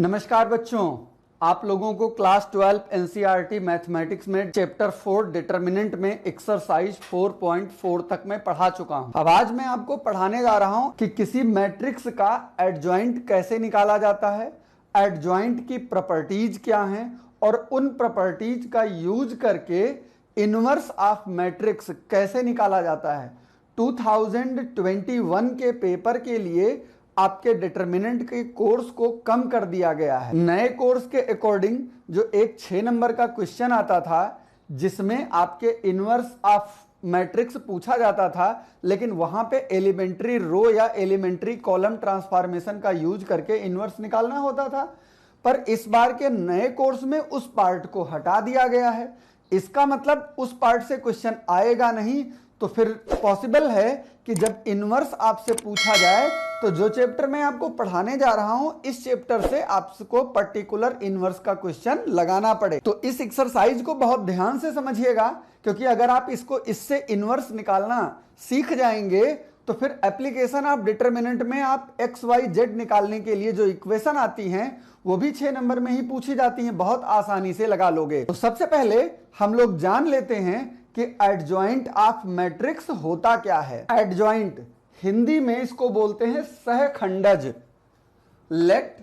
नमस्कार बच्चों, आप लोगों को क्लास 12 एनसीईआरटी मैथमेटिक्स में चैप्टर 4 डिटरमिनेंट में एक्सरसाइज 4.4 तक मैं पढ़ा चुका हूं। अब आज मैं आपको पढ़ाने जा रहा हूं कि किसी मैट्रिक्स का एडजॉइंट कैसे निकाला जाता है, एडजॉइंट की प्रॉपर्टीज क्या हैं और उन प्रॉपर्टीज का यूज करके इनवर्स ऑफ मैट्रिक्स कैसे निकाला जाता है। 2021 के पेपर के लिए आपके डिटरमिनेंट के कोर्स को कम कर दिया गया है। नए कोर्स के अकॉर्डिंग जो एक 6 नंबर का क्वेश्चन आता था जिसमें आपके इनवर्स ऑफ मैट्रिक्स पूछा जाता था, लेकिन वहां पे एलिमेंट्री रो या एलिमेंट्री कॉलम ट्रांसफॉर्मेशन का यूज करके इनवर्स निकालना होता था, पर इस बार के नए कोर्स में उस पार्ट को हटा दिया गया है। इसका मतलब उस पार्ट से क्वेश्चन आएगा नहीं, तो फिर पॉसिबल है कि जब इनवर्स आपसे पूछा जाए तो जो चैप्टर मैं आपको पढ़ाने जा रहा हूं इस चैप्टर से आपको पर्टिकुलर इनवर्स का क्वेश्चन लगाना पड़े। तो इस एक्सरसाइज को बहुत ध्यान से समझिएगा, क्योंकि अगर आप इससे इनवर्स निकालना सीख जाएंगे तो फिर एप्लीकेशन ऑफ डिटरमिनेंट में आप एक्स वाई जेड निकालने के लिए जो इक्वेशन आती हैं वो भी 6 नंबर में ही पूछी जाती हैं, बहुत आसानी से लगा लोगे। तो सबसे पहले हम लोग जान लेते हैं कि एडजॉइंट ऑफ मैट्रिक्स होता क्या है। एडजॉइंट हिंदी में इसको बोलते हैं सहखंडज। Let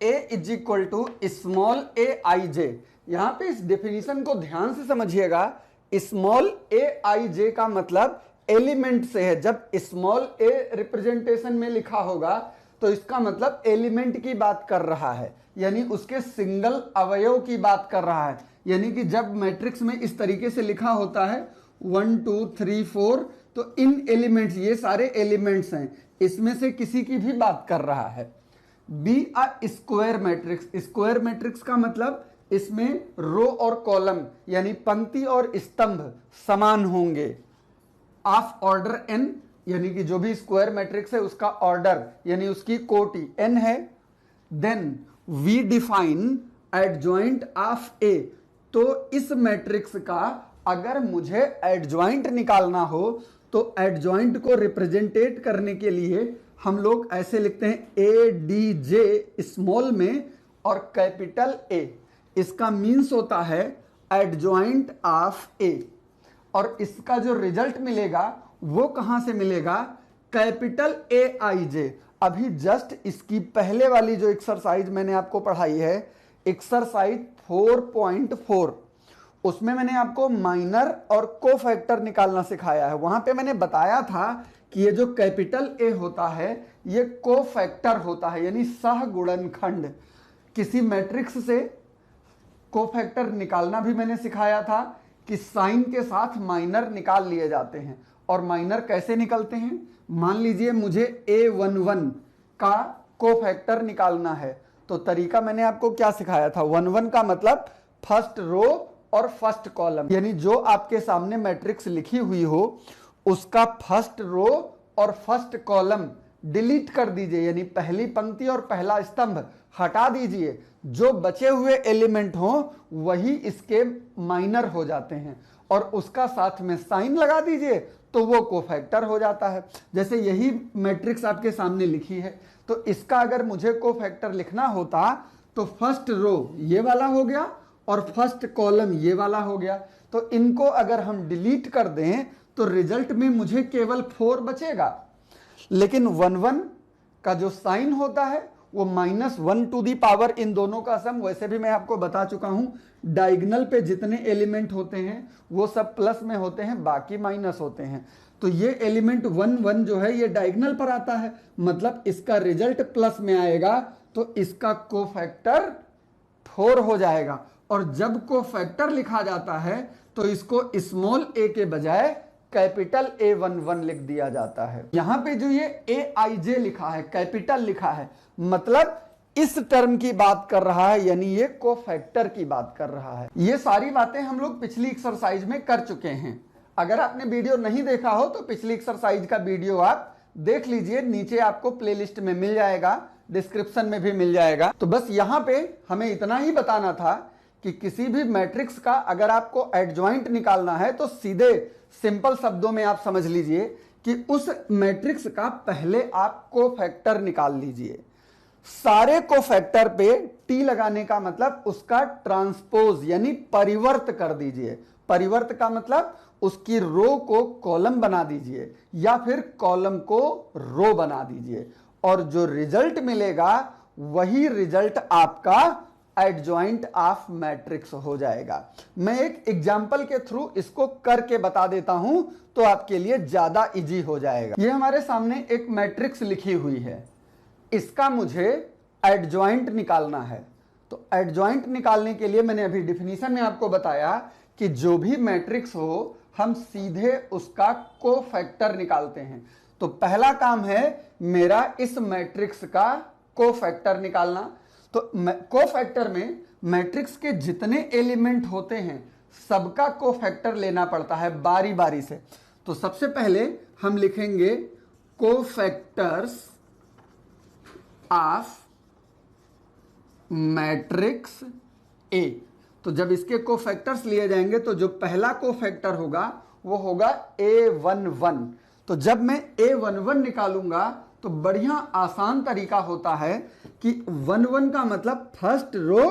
A is equal to small a i j. यहां पे इस डेफिनेशन को ध्यान से समझिएगा। स्मॉल ए आई जे का मतलब एलिमेंट से है। जब स्मॉल ए रिप्रेजेंटेशन में लिखा होगा तो इसका मतलब एलिमेंट की बात कर रहा है, यानी उसके सिंगल अवयव की बात कर रहा है। यानी कि जब मैट्रिक्स में इस तरीके से लिखा होता है 1 2 3 4, तो इन एलिमेंट्स, ये सारे एलिमेंट्स हैं, इसमें से किसी की भी बात कर रहा है। Be a square matrix. Square matrix का मतलब इसमें रो और कॉलम यानी पंक्ति और स्तंभ समान होंगे। ऑफ ऑर्डर n, यानी कि जो भी स्क्वायर मैट्रिक्स है उसका ऑर्डर यानी उसकी कोटि n है। Then we define adjoint of A. तो इस मैट्रिक्स का अगर मुझे एडजॉइंट निकालना हो तो एडजॉइंट को रिप्रेजेंटेट करने के लिए हम लोग ऐसे लिखते हैं ए डी जे स्मॉल में और कैपिटल ए। इसका मीन्स होता है एडजॉइंट ऑफ ए, और इसका जो रिजल्ट मिलेगा वो कहां से मिलेगा? कैपिटल ए आई जे। अभी जस्ट इसकी पहले वाली जो एक्सरसाइज मैंने आपको पढ़ाई है, एक्सरसाइज 4.4, उसमें मैंने आपको माइनर और कोफैक्टर निकालना सिखाया है। वहां पे मैंने बताया था कि ये जो कैपिटल ए होता है ये कोफैक्टर होता है, यानी सहगुणनखंड। किसी मैट्रिक्स से कोफैक्टर निकालना भी मैंने सिखाया था कि साइन के साथ माइनर निकाल लिए जाते हैं। और माइनर कैसे निकलते हैं? मान लीजिए मुझे A11 का कोफैक्टर निकालना है, तो तरीका मैंने आपको क्या सिखाया था? 1 का मतलब फर्स्ट रो और फर्स्ट कॉलम, यानी जो आपके सामने मैट्रिक्स लिखी हुई हो उसका फर्स्ट रो और फर्स्ट कॉलम डिलीट कर दीजिए, यानी पहली पंक्ति और पहला स्तंभ हटा दीजिए। जो बचे हुए एलिमेंट हो वही इसके माइनर हो जाते हैं, और उसका साथ में साइन लगा दीजिए तो वो कोफैक्टर हो जाता है। जैसे यही मैट्रिक्स आपके सामने लिखी है, तो इसका अगर मुझे कोफैक्टर लिखना होता तो फर्स्ट रो ये वाला हो गया और फर्स्ट कॉलम ये वाला हो गया। तो इनको अगर हम डिलीट कर दें तो रिजल्ट में मुझे केवल 4 बचेगा। लेकिन 1 का जो साइन होता है वो -1 टू दी पावर, इन दोनों का सम, वैसे भी मैं आपको बता चुका हूं, डायगोनल पे जितने एलिमेंट होते हैं वो सब प्लस में होते हैं, बाकी माइनस होते हैं। तो ये एलिमेंट 1 1 जो है ये डायगोनल पर आता है, मतलब इसका रिजल्ट प्लस में आएगा, तो इसका कोफैक्टर 4 हो जाएगा। और जब कोफैक्टर लिखा जाता है तो इसको स्मॉल ए के बजाय कैपिटल A11 लिख दिया जाता है। यहां पे जो ये ए आई जे लिखा है, कैपिटल लिखा है, मतलब इस टर्म की बात कर रहा है, यानी ये कोफैक्टर की बात कर रहा है। ये सारी बातें हम लोग पिछली एक्सरसाइज में कर चुके हैं। अगर आपने वीडियो नहीं देखा हो तो पिछली एक्सरसाइज का वीडियो आप देख लीजिए, नीचे आपको प्लेलिस्ट में मिल जाएगा, डिस्क्रिप्शन में भी मिल जाएगा। तो बस यहां पे हमें इतना ही बताना था कि किसी भी मैट्रिक्स का अगर आपको एडजॉइंट निकालना है तो सीधे सिंपल शब्दों में आप समझ लीजिए कि उस मैट्रिक्स का पहले आप कोफैक्टर निकाल लीजिए। सारे कोफैक्टर पे टी लगाने का मतलब उसका ट्रांसपोज यानी परिवर्त कर दीजिए। परिवर्त का मतलब उसकी रो को कॉलम बना दीजिए या फिर कॉलम को रो बना दीजिए, और जो रिजल्ट मिलेगा वही रिजल्ट आपका एडजॉइंट ऑफ मैट्रिक्स हो जाएगा। मैं एक एग्जाम्पल के थ्रू इसको करके बता देता हूं तो आपके लिए ज्यादा इजी हो जाएगा। ये हमारे सामने एक मैट्रिक्स लिखी हुई है, इसका मुझे एडजॉइंट निकालना है। तो एडजॉइंट निकालने के लिए मैंने अभी डिफिनीशन में आपको बताया कि जो भी मैट्रिक्स हो हम सीधे उसका कोफैक्टर निकालते हैं। तो पहला काम है मेरा इस मैट्रिक्स का कोफैक्टर निकालना। तो कोफैक्टर में मैट्रिक्स के जितने एलिमेंट होते हैं सबका कोफैक्टर लेना पड़ता है बारी बारी से। तो सबसे पहले हम लिखेंगे कोफैक्टर्स ऑफ मैट्रिक्स ए। तो जब इसके कोफैक्टर्स लिए जाएंगे तो जो पहला कोफैक्टर होगा वो होगा A11। तो जब मैं A11 निकालूंगा तो बढ़िया आसान तरीका होता है कि 11 का मतलब फर्स्ट रो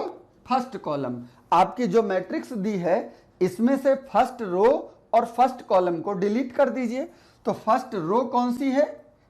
फर्स्ट कॉलम। आपकी जो मैट्रिक्स दी है इसमें से फर्स्ट रो और फर्स्ट कॉलम को डिलीट कर दीजिए। तो फर्स्ट रो कौन सी है,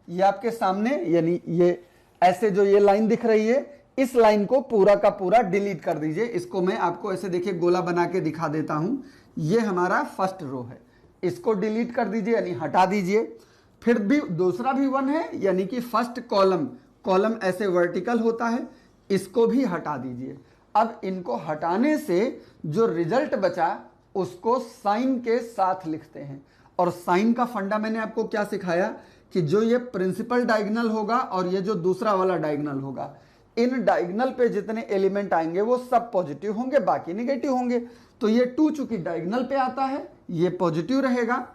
ये आपके सामने, यानी ये ऐसे जो ये लाइन दिख रही है इस लाइन को पूरा का पूरा डिलीट कर दीजिए। इसको मैं आपको ऐसे देखिए गोला बना के दिखा देता हूं। ये हमारा फर्स्ट रो है, इसको डिलीट कर दीजिए यानी हटा दीजिए। फिर भी दूसरा भी 1 है यानी कि फर्स्ट कॉलम, कॉलम ऐसे वर्टिकल होता है, इसको भी हटा दीजिए। अब इनको हटाने से जो रिजल्ट बचा उसको साइन के साथ लिखते हैं। और साइन का फंडा मैंने आपको क्या सिखाया कि जो ये प्रिंसिपल डायगोनल होगा और ये जो दूसरा वाला डायगोनल होगा, इन डायगोनल पे जितने एलिमेंट आएंगे वो सब पॉजिटिव होंगे, बाकी नेगेटिव होंगे। तो ये 2 चूंकि डायगोनल पे आता है ये पॉजिटिव रहेगा।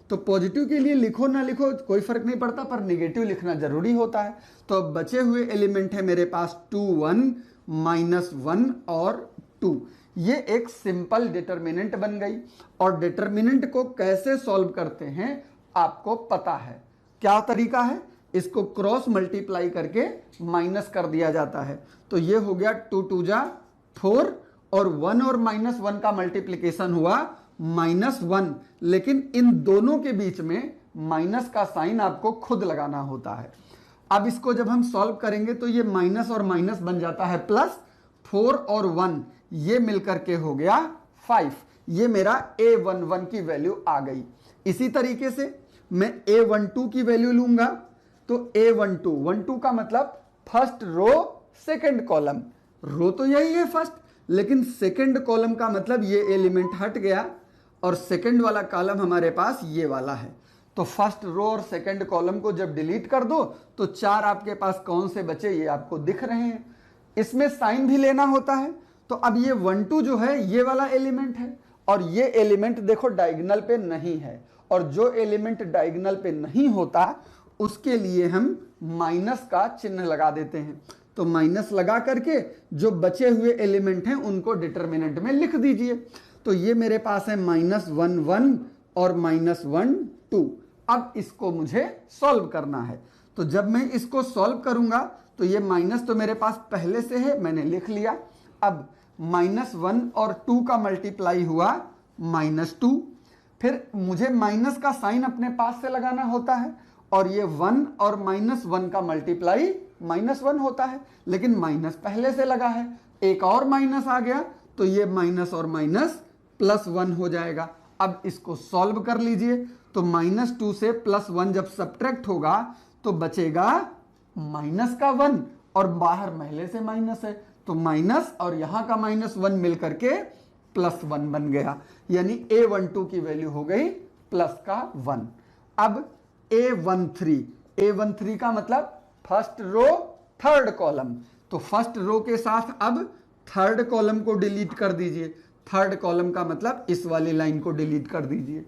तो पॉजिटिव के लिए लिखो ना लिखो कोई फर्क नहीं पड़ता, पर नेगेटिव लिखना जरूरी होता है। तो अब बचे हुए एलिमेंट है मेरे पास 2 1 -1 और 2। ये एक सिंपल डिटर्मिनेंट बन गई। और डिटर्मिनेंट को कैसे सॉल्व करते हैं आपको पता है, क्या तरीका है, इसको क्रॉस मल्टीप्लाई करके माइनस कर दिया जाता है। तो ये हो गया 2 2 जा 4 और 1 और -1 का मल्टीप्लिकेशन हुआ -1। लेकिन इन दोनों के बीच में माइनस का साइन आपको खुद लगाना होता है। अब इसको जब हम सॉल्व करेंगे तो ये माइनस और माइनस बन जाता है प्लस, 4 और 1 ये मिलकर के हो गया 5। ये मेरा A11 की वैल्यू आ गई। इसी तरीके से मैं A12 की वैल्यू लूंगा। तो A12 का मतलब फर्स्ट रो सेकंड कॉलम। रो तो यही है फर्स्ट, लेकिन सेकंड कॉलम का मतलब ये एलिमेंट हट गया और सेकंड वाला कॉलम हमारे पास ये वाला है। तो फर्स्ट रो और सेकंड कॉलम को जब डिलीट कर दो तो 4 आपके पास कौन से बचे ये आपको दिख रहे हैं। इसमें साइन भी लेना होता है। तो अब ये 1 2 जो है ये वाला एलिमेंट है और ये एलिमेंट देखो डायगोनल पे नहीं है, और जो एलिमेंट डायगोनल पे नहीं होता उसके लिए हम माइनस का चिन्ह लगा देते हैं। तो माइनस लगा करके जो बचे हुए एलिमेंट हैं उनको डिटर्मिनेंट में लिख दीजिए। तो ये मेरे पास है -1 1 और -1 2। अब इसको मुझे सॉल्व करना है। तो जब मैं इसको सॉल्व करूंगा तो ये माइनस तो मेरे पास पहले से है, मैंने लिख लिया। अब -1 और 2 का मल्टीप्लाई हुआ -2। फिर मुझे माइनस का साइन अपने पास से लगाना होता है और ये 1 और -1 का मल्टीप्लाई -1 होता है, लेकिन माइनस पहले से लगा है। एक और माइनस आ गया तो ये माइनस और माइनस +1 हो जाएगा। अब इसको सॉल्व कर लीजिए। तो -2 से +1 जब सब्ट्रैक्ट होगा तो बचेगा माइनस का 1 और बाहर पहले से माइनस है, तो माइनस और यहां का -1 मिलकर के +1 बन गया। यानी A12 की वैल्यू हो गई +1। अब A13 का मतलब फर्स्ट रो थर्ड कॉलम। तो फर्स्ट रो के साथ अब थर्ड कॉलम को डिलीट कर दीजिए। थर्ड कॉलम का मतलब इस वाली लाइन को डिलीट कर दीजिए।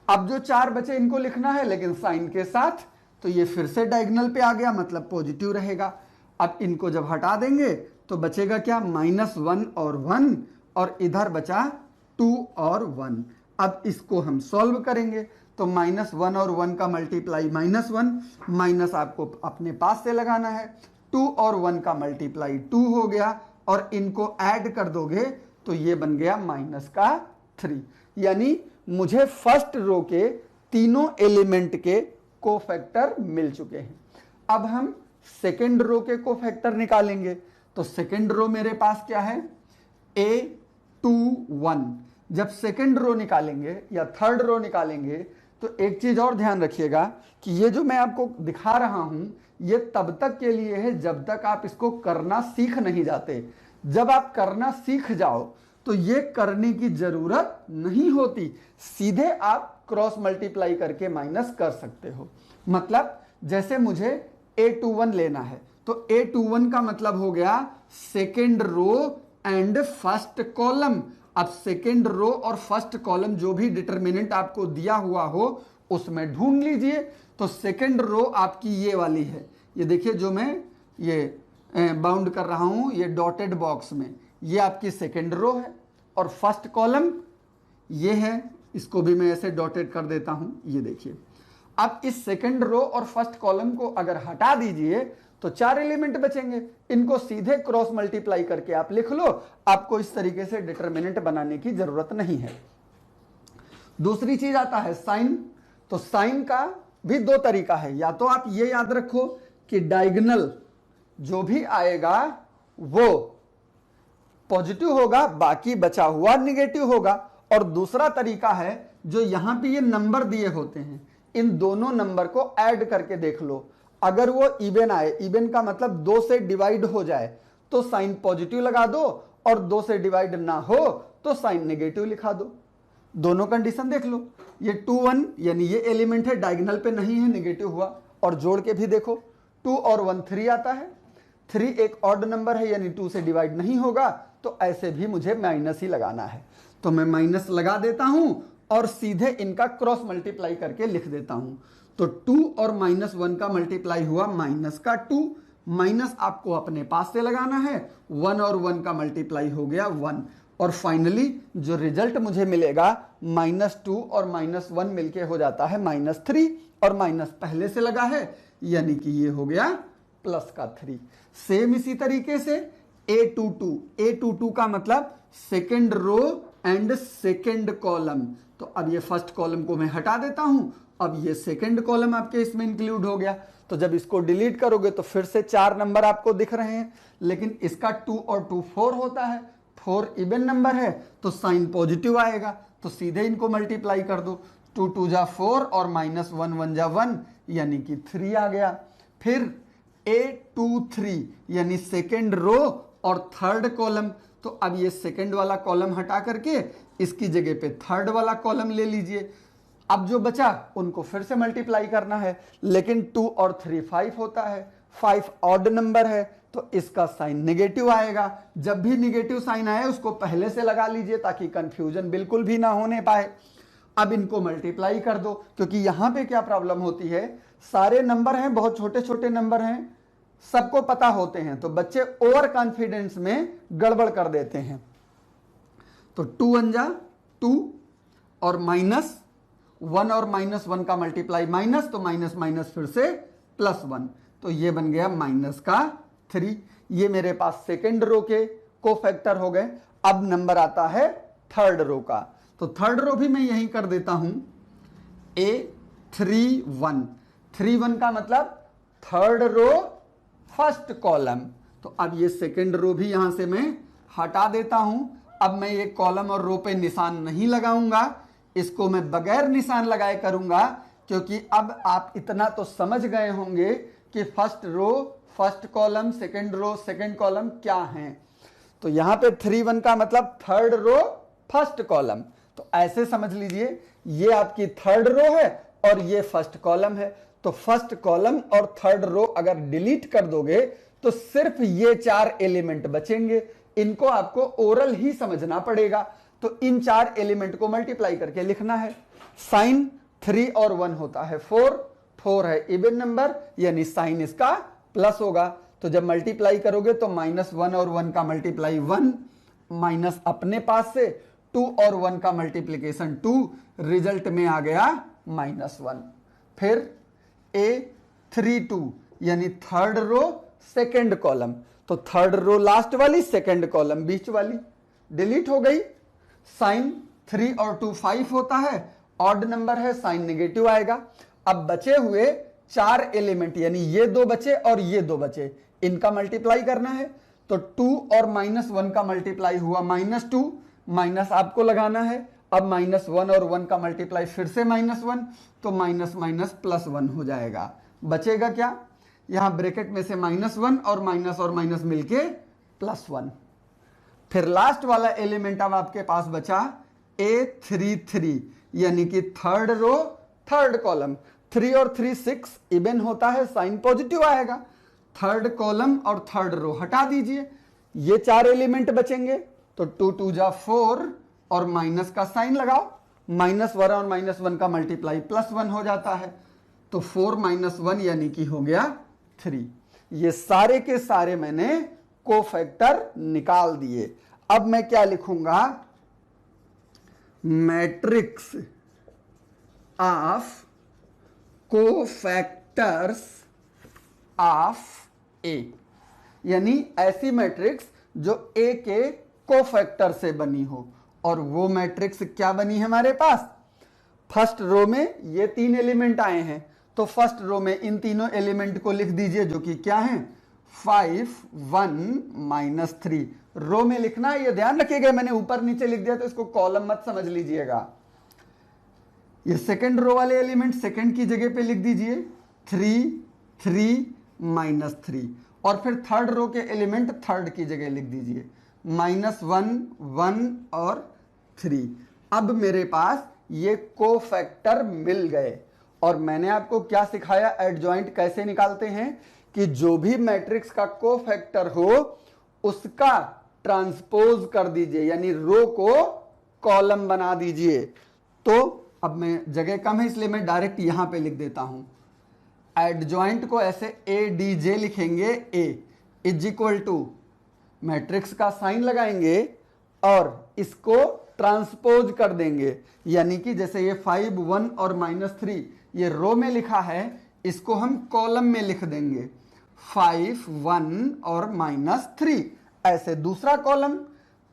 अब जो 4 बचे इनको लिखना है लेकिन साइन के साथ, तो ये फिर से डायगोनल पे आ गया मतलब पॉजिटिव रहेगा। अब इनको जब हटा देंगे तो बचेगा क्या, -1 और 1 और इधर बचा 2 और 1। अब इसको हम सॉल्व करेंगे। तो -1 और 1 का मल्टीप्लाई -1, माइनस आपको अपने पास से लगाना है। 2 और 1 का मल्टीप्लाई 2 हो गया और इनको ऐड कर दोगे तो ये बन गया -3। यानी मुझे फर्स्ट रो के तीनों एलिमेंट के कोफैक्टर मिल चुके हैं। अब हम सेकेंड रो के कोफैक्टर निकालेंगे। तो सेकेंड रो मेरे पास क्या है, A21। जब सेकेंड रो निकालेंगे या थर्ड रो निकालेंगे तो एक चीज और ध्यान रखिएगा कि ये जो मैं आपको दिखा रहा हूं ये तब तक के लिए है जब तक आप इसको करना सीख नहीं जाते। जब आप करना सीख जाओ तो ये करने की जरूरत नहीं होती, सीधे आप क्रॉस मल्टीप्लाई करके माइनस कर सकते हो। मतलब जैसे मुझे A21 लेना है तो A21 का मतलब हो गया second row and first column. अब सेकेंड रो और फर्स्ट कॉलम जो भी डिटरमिनेंट आपको दिया हुआ हो उसमें ढूंढ लीजिए। तो सेकेंड रो आपकी ये वाली है, ये देखिए जो मैं ये बाउंड कर रहा हूं ये डॉटेड बॉक्स में, ये आपकी सेकेंड रो है। और फर्स्ट कॉलम ये है, इसको भी मैं ऐसे डॉटेड कर देता हूं, ये देखिए। अब इस सेकेंड रो और फर्स्ट कॉलम को अगर हटा दीजिए तो 4 एलिमेंट बचेंगे। इनको सीधे क्रॉस मल्टीप्लाई करके आप लिख लो, आपको इस तरीके से डिटरमिनेंट बनाने की जरूरत नहीं है। दूसरी चीज आता है साइन। तो साइन का भी 2 तरीका है, या तो आप ये याद रखो कि डायगोनल जो भी आएगा वो पॉजिटिव होगा, बाकी बचा हुआ निगेटिव होगा। और दूसरा तरीका है जो यहां पे ये नंबर दिए होते हैं, इन दोनों नंबर को ऐड करके देख लो। अगर वो इवन आए, इवन का मतलब 2 से डिवाइड हो जाए तो साइन पॉजिटिव लगा दो, और 2 से डिवाइड ना हो तो साइन नेगेटिव लिखा दो। दोनों कंडीशन देख लो। ये 2 1 यानी ये एलिमेंट है, डायगोनल पे नहीं है, नेगेटिव हुआ। और जोड़ के भी देखो 2 और 1 3 आता है। 3 एक ऑड नंबर है यानी 2 से डिवाइड नहीं होगा, तो ऐसे भी मुझे माइनस ही लगाना है। तो मैं माइनस लगा देता हूं और सीधे इनका क्रॉस मल्टीप्लाई करके लिख देता हूं। तो 2 और -1 का मल्टीप्लाई हुआ -2, माइनस आपको अपने पास से लगाना है। 1 और 1 का मल्टीप्लाई हो गया 1। और फाइनली जो रिजल्ट मुझे मिलेगा -2 और -1 मिलके हो जाता है -3, और माइनस पहले से लगा है यानी कि ये हो गया +3। सेम इसी तरीके से A22 का मतलब second row and second column. तो अब ये फर्स्ट कॉलम को मैं हटा देता हूं, अब ये सेकेंड कॉलम आपके इसमें इंक्लूड हो गया। तो जब इसको डिलीट करोगे तो फिर से 4 नंबर आपको दिख रहे हैं, लेकिन इसका 2 और 2 4 होता है। 4 इवन नंबर है तो साइन पॉजिटिव आएगा, तो सीधे इनको मल्टीप्लाई कर दो। 2 2 जा 4 और -1 1 जा 1 यानी कि 3 आ गया। फिर A23 यानी सेकेंड रो और थर्ड कॉलम। तो अब ये सेकेंड वाला कॉलम हटा करके इसकी जगह पे थर्ड वाला कॉलम ले लीजिए। अब जो बचा उनको फिर से मल्टीप्लाई करना है, लेकिन 2 और 3 5 होता है। 5 ऑड नंबर है तो इसका साइन नेगेटिव आएगा। जब भी नेगेटिव साइन आए उसको पहले से लगा लीजिए ताकि कंफ्यूजन बिल्कुल भी ना होने पाए। अब इनको मल्टीप्लाई कर दो, क्योंकि यहां पे क्या प्रॉब्लम होती है, सारे नंबर हैं, बहुत छोटे छोटे नंबर हैं, सबको पता होते हैं, तो बच्चे ओवर कॉन्फिडेंस में गड़बड़ कर देते हैं। तो 2 1 जा 2 और -1 और -1 का मल्टीप्लाई माइनस, तो माइनस माइनस फिर से +1, तो ये बन गया -3। ये मेरे पास सेकेंड रो के कोफैक्टर हो गए। अब नंबर आता है थर्ड रो का। तो थर्ड रो भी मैं यही कर देता हूं, A31। 31 का मतलब थर्ड रो फर्स्ट कॉलम। तो अब ये सेकेंड रो भी यहां से मैं हटा देता हूं। अब मैं ये कॉलम और रो पे निशान नहीं लगाऊंगा, इसको मैं बगैर निशान लगाए करूंगा, क्योंकि अब आप इतना तो समझ गए होंगे कि first row first column, second row second column क्या है। तो यहां पे 3 1 का मतलब थर्ड रो फर्स्ट कॉलम। तो ऐसे समझ लीजिए ये आपकी थर्ड रो है और ये फर्स्ट कॉलम है। तो फर्स्ट कॉलम और थर्ड रो अगर डिलीट कर दोगे तो सिर्फ ये 4 एलिमेंट बचेंगे। इनको आपको ओरल ही समझना पड़ेगा। तो इन 4 एलिमेंट को मल्टीप्लाई करके लिखना है। साइन 3 और 1 होता है 4, 4 है इवन नंबर यानी साइन इसका प्लस होगा। तो जब मल्टीप्लाई करोगे तो -1 और 1 का मल्टीप्लाई 1, माइनस अपने पास से 2 और 1 का मल्टीप्लीकेशन 2, रिजल्ट में आ गया -1। फिर A32 यानी थर्ड रो सेकंड कॉलम, तो थर्ड रो लास्ट वाली, सेकंड कॉलम बीच वाली डिलीट हो गई। साइन 3 और 2 5 होता है, ऑड नंबर है, साइन नेगेटिव आएगा। अब बचे हुए 4 एलिमेंट यानी ये 2 बचे और ये 2 बचे, इनका मल्टीप्लाई करना है। तो 2 और -1 का मल्टीप्लाई हुआ -2, माइनस आपको लगाना है। अब -1 और 1 का मल्टीप्लाई फिर से -1, तो माइनस माइनस +1 हो जाएगा। बचेगा क्या, यहां ब्रैकेट में से -1 और माइनस मिलके +1। फिर लास्ट वाला एलिमेंट अब आपके पास बचा A33 यानी कि थर्ड रो थर्ड कॉलम। 3 और 3 6 इवन होता है, साइन पॉजिटिव आएगा। थर्ड कॉलम और थर्ड रो हटा दीजिए, ये 4 एलिमेंट बचेंगे। तो 2 2 जा 4 और माइनस का साइन लगाओ, -1 और -1 का मल्टीप्लाई +1 हो जाता है। तो 4 - 1 यानी कि हो गया 3। ये सारे के सारे मैंने कोफैक्टर निकाल दिए। अब मैं क्या लिखूंगा, मैट्रिक्स ऑफ कोफैक्टर्स ऑफ ए, यानी ऐसी मैट्रिक्स जो ए के कोफैक्टर से बनी हो। और वो मैट्रिक्स क्या बनी है हमारे पास, फर्स्ट रो में ये 3 एलिमेंट आए हैं, तो फर्स्ट रो में इन तीनों एलिमेंट को लिख दीजिए जो कि क्या है 5 1 -3। रो में लिखना है, ये ध्यान रखिएगा, मैंने ऊपर नीचे लिख दिया तो इसको कॉलम मत समझ लीजिएगा। ये सेकंड रो वाले एलिमेंट सेकंड की जगह पे लिख दीजिए 3 3 -3, और फिर थर्ड रो के एलिमेंट थर्ड की जगह लिख दीजिए -1 1 और 3। अब मेरे पास ये कोफैक्टर मिल गए। और मैंने आपको क्या सिखाया, एडजॉइंट कैसे निकालते हैं, कि जो भी मैट्रिक्स का कोफैक्टर हो उसका ट्रांसपोज कर दीजिए, यानी रो को कॉलम बना दीजिए। तो अब मैं जगह कम है इसलिए मैं डायरेक्ट यहां पे लिख देता हूं। एडजॉइंट को ऐसे ADJ लिखेंगे, A is equal to matrix का साइन लगाएंगे और इसको ट्रांसपोज कर देंगे, यानी कि जैसे ये 5 1 और -3 ये रो में लिखा है, इसको हम कॉलम में लिख देंगे 5 1 और -3। ऐसे दूसरा कॉलम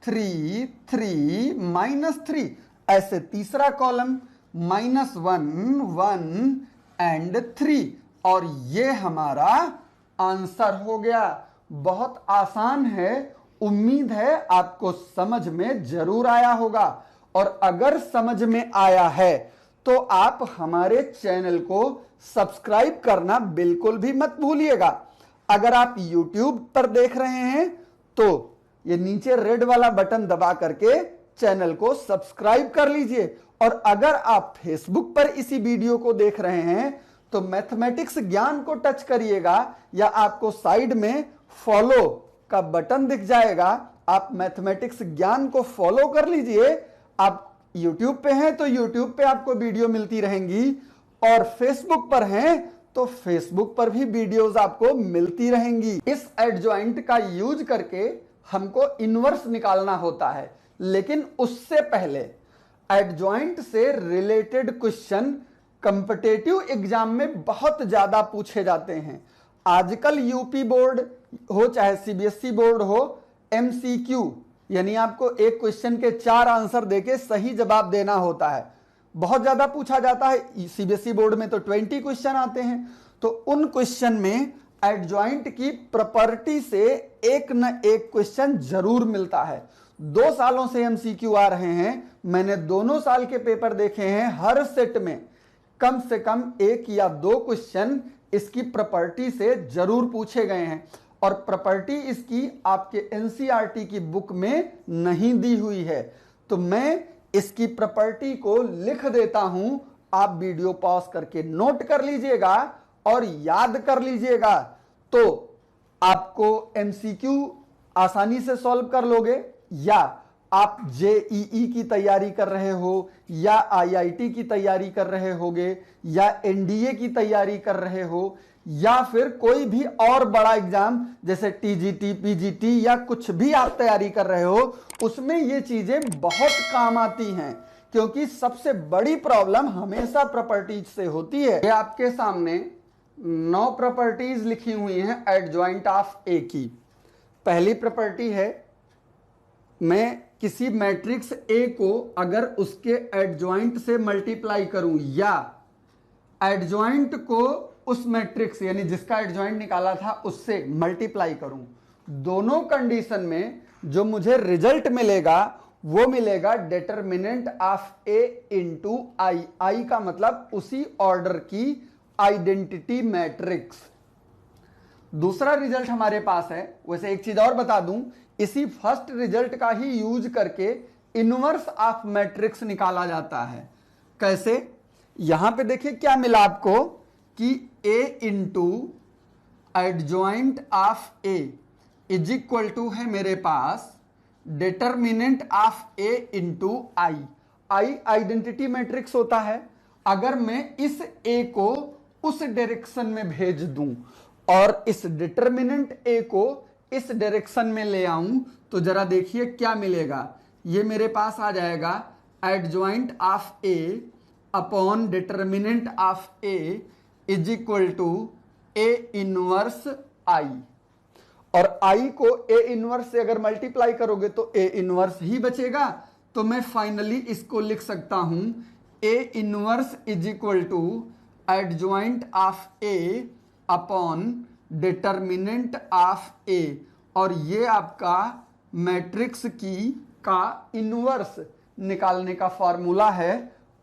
3 3 -3, ऐसे तीसरा कॉलम -1 1 एंड 3। और ये हमारा आंसर हो गया। बहुत आसान है, उम्मीद है आपको समझ में जरूर आया होगा। और अगर समझ में आया है तो आप हमारे चैनल को सब्सक्राइब करना बिल्कुल भी मत भूलिएगा। अगर आप YouTube पर देख रहे हैं तो ये नीचे रेड वाला बटन दबा करके चैनल को सब्सक्राइब कर लीजिए। और अगर आप फेसबुक पर इसी वीडियो को देख रहे हैं तो मैथमेटिक्स ज्ञान को टच करिएगा, या आपको साइड में फॉलो का बटन दिख जाएगा, आप मैथमेटिक्स ज्ञान को फॉलो कर लीजिए। आप YouTube पे हैं तो YouTube पे आपको वीडियो मिलती रहेंगी, और फेसबुक पर हैं तो फेसबुक पर भी वीडियोस आपको मिलती रहेंगी। इस एडजॉइंट का यूज करके हमको इनवर्स निकालना होता है, लेकिन उससे पहले एडजॉइंट से रिलेटेड क्वेश्चन कॉम्पिटिटिव एग्जाम में बहुत ज्यादा पूछे जाते हैं। आजकल यूपी बोर्ड हो चाहे CBSE बोर्ड हो, MCQ यानी आपको एक क्वेश्चन के 4 आंसर देके सही जवाब देना होता है, बहुत ज्यादा पूछा जाता है। CBSE बोर्ड में तो 20 क्वेश्चन आते हैं। तो उन क्वेश्चन में एडजॉइंट की प्रॉपर्टी से एक न एक क्वेश्चन जरूर मिलता है। 2 सालों से MCQ आ रहे हैं, मैंने दोनों साल के पेपर देखे हैं, हर सेट में कम से कम 1 या 2 क्वेश्चन इसकी प्रॉपर्टी से जरूर पूछे गए हैं। और प्रॉपर्टी इसकी आपके NCERT की बुक में नहीं दी हुई है, तो मैं इसकी प्रॉपर्टी को लिख देता हूं, आप वीडियो पॉज करके नोट कर लीजिएगा और याद कर लीजिएगा, तो आपको MCQ आसानी से सॉल्व कर लोगे। या आप JEE की तैयारी कर रहे हो, या IIT की तैयारी कर रहे होगे, या NDA की तैयारी कर रहे हो, या फिर कोई भी और बड़ा एग्जाम जैसे TGT PGT या कुछ भी आप तैयारी कर रहे हो, उसमें ये चीजें बहुत काम आती हैं। क्योंकि सबसे बड़ी प्रॉब्लम हमेशा प्रॉपर्टीज से होती है। ये आपके सामने 9 प्रॉपर्टीज लिखी हुई हैं एडजॉइंट ऑफ ए की। पहली प्रॉपर्टी है, मैं किसी मैट्रिक्स ए को अगर उसके एडजॉइंट से मल्टीप्लाई करूं या एडजॉइंट को उस मैट्रिक्स यानी जिसका एडजॉइंट निकाला था उससे मल्टीप्लाई करूं, दोनों कंडीशन में जो मुझे रिजल्ट मिलेगा वो मिलेगा determinant of A into I. आई का मतलब उसी ऑर्डर की आइडेंटिटी मैट्रिक्स। दूसरा रिजल्ट हमारे पास है, वैसे एक चीज और बता दूं, इसी फर्स्ट रिजल्ट का ही यूज करके इनवर्स ऑफ मैट्रिक्स निकाला जाता है। कैसे? यहां पे देखिए क्या मिला आपको कि a into adjoint of a is equal to है मेरे पास determinant of a into I. I identity matrix होता है। अगर मैं इस a को उस डायरेक्शन में भेज दूं और इस डिटरमिनेंट a को इस डायरेक्शन में ले आऊं तो जरा देखिए क्या मिलेगा। ये मेरे पास आ जाएगा adjoint of a upon determinant of a is equal to a inverse i। और i को a इनवर्स से अगर मल्टीप्लाई करोगे तो a इनवर्स ही बचेगा। तो मैं फाइनली इसको लिख सकता हूं a inverse is equal to adjoint of a upon determinant of a। और ये आपका मैट्रिक्स की का इनवर्स निकालने का फॉर्मूला है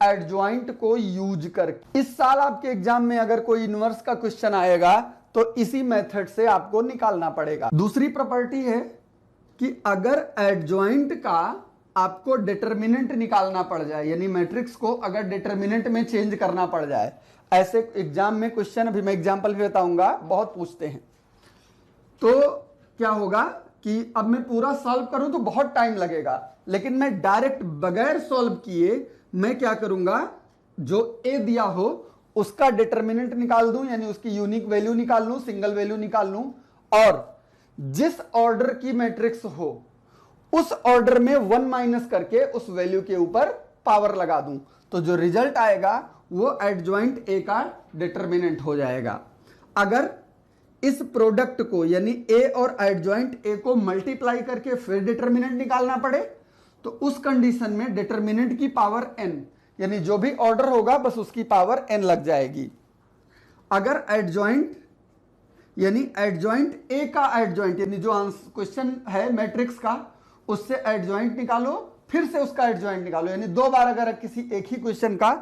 एडजॉइंट को यूज करके। इस साल आपके एग्जाम में अगर कोई इनवर्स का क्वेश्चन आएगा तो इसी मेथड से आपको निकालना पड़ेगा। दूसरी प्रॉपर्टी है कि अगर एडजॉइंट का आपको डिटरमिनेंट निकालना पड़ जाए, यानी मैट्रिक्स को अगर डिटरमिनेंट में चेंज करना पड़ जाए, ऐसे एग्जाम में क्वेश्चन, अभी मैं एग्जांपल भी बताऊंगा, बहुत पूछते हैं, तो क्या होगा कि अब मैं पूरा सॉल्व करूं तो बहुत टाइम लगेगा, लेकिन मैं डायरेक्ट बगैर सॉल्व किए मैं क्या करूंगा, जो ए दिया हो उसका डिटरमिनेंट निकाल दूं, यानी उसकी यूनिक वैल्यू निकाल लूं, सिंगल वैल्यू निकाल लूं, और जिस ऑर्डर की मैट्रिक्स हो उस ऑर्डर में 1 माइनस करके उस वैल्यू के ऊपर पावर लगा दूं, तो जो रिजल्ट आएगा वो एडजॉइंट ए का डिटरमिनेंट हो जाएगा। अगर इस प्रोडक्ट को यानी ए और एडजॉइंट ए को मल्टीप्लाई करके फिर डिटरमिनेंट निकालना पड़े तो उस कंडीशन में डिटरमिनेंट की पावर n, यानी जो भी ऑर्डर होगा बस उसकी पावर n लग जाएगी। अगर एडजॉइंट यानी एडजॉइंट ए का एडजॉइंट, यानी जो क्वेश्चन है मैट्रिक्स का उससे एडजॉइंट निकालो फिर से उसका एडजॉइंट निकालो, यानी 2 बार अगर किसी एक ही क्वेश्चन का